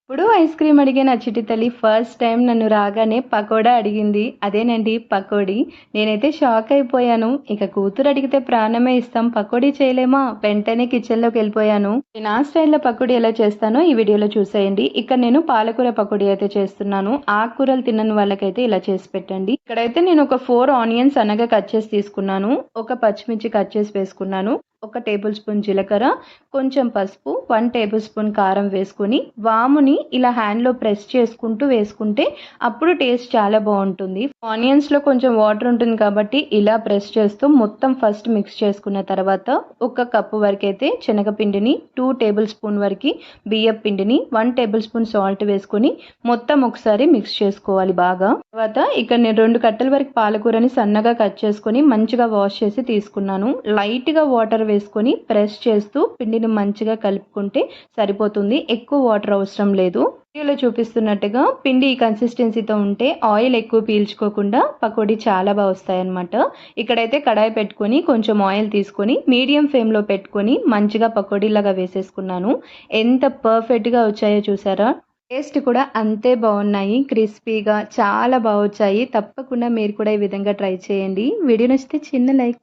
ఇప్పుడు ice cream అడిగే నా చిట్టి తల్లి ఫస్ట్ టైం నన్ను రాగానే పకోడా అడిగింది. అదేనండి పకోడీ. నేనైతే షాక్ అయిపోయాను. ఇక కూతురు అడిగితే ప్రాణమే ఇస్తాం. పకోడీ చేయలేమా? వెంటనే కిచెన్‌లోకి వెళ్ళిపోయాను. నా స్టైల్‌లో పకోడీ ఎలా చేస్తానో ఈ వీడియోలో చూసేయండి. ఇక్కడ నేను పాలకూర పకోడీ అయితే చేస్తున్నాను. ఆకుకూరలు తినని వాళ్ళకైతే ఇలా చేసి పెట్టండి. ఇక్కడైతే నేను ఒక 4 ఆనియన్స్ సన్నగా కట్ చేసి తీసుకున్నాను. ఒక పచ్చిమిర్చి కట్ చేసి వేసుకున్నాను. ఒక టేబుల్ స్పూన్ జీలకర్ర, కొంచెం పసుపు, 1 టేబుల్ స్పూన్ కారం వేసుకొని వాముని ఇలా హ్యాండ్‌లో ప్రెస్ చేసుకుంటూ వేసుకుంటే అప్పుడు టేస్ట్ చాలా బావుంటుంది. ఆనియన్స్‌లో కొంచెం వాటర్ ఉంటుంది కాబట్టి ఇలా ప్రెస్ చేస్తూ మొత్తం ఫస్ట్ మిక్స్ చేసుకున్న తర్వాత ఒక కప్పు వరకైతే శనగపిండిని, 2 టేబుల్ స్పూన్ వరకి బియ్యపు పిండిని, 1 టేబుల్ స్పూన్ సాల్ట్ వేసుకొని మొత్తం ఒకసారి మిక్స్ చేసుకోవాలి బాగా. తర్వాత ఇక్కడ నేను 2 కట్టల వరకు పాలకూరని సన్నగా కట్ చేసుకొని మంచిగా వాష్ చేసి తీసుకున్నాను. లైట్‌గా వాటర్ వేసుకొని ప్రెస్ చేస్తూ పిండిని మంచిగా కలుపుకుంటే సరిపోతుంది. ఎక్కువ వాటర్ అవసరం లేదు. వీడియోలో చూపిస్తున్నట్టుగా పిండి ఈ కన్సిస్టెన్సీతో ఉంటే ఆయిల్ ఎక్కువ పీల్చుకోకుండా పకోడీ చాలా బాగా వస్తాయన్నమాట. ఇక్కడైతే కడాయి పెట్టుకొని కొంచెం ఆయిల్ తీసుకొని మీడియం ఫ్లేమ్‌లో పెట్టుకొని మంచిగా పకోడీలాగా వేసేసుకున్నాను. ఎంత పర్ఫెక్ట్‌గా వచ్చాయో చూసారా? టేస్ట్ కూడా అంతే బాగున్నాయి. క్రిస్పీగా చాలా బాగా వచ్చాయి. తప్పకుండా మీరు కూడా ఈ విధంగా ట్రై చేయండి. వీడియో నచ్చితే చిన్న లైక్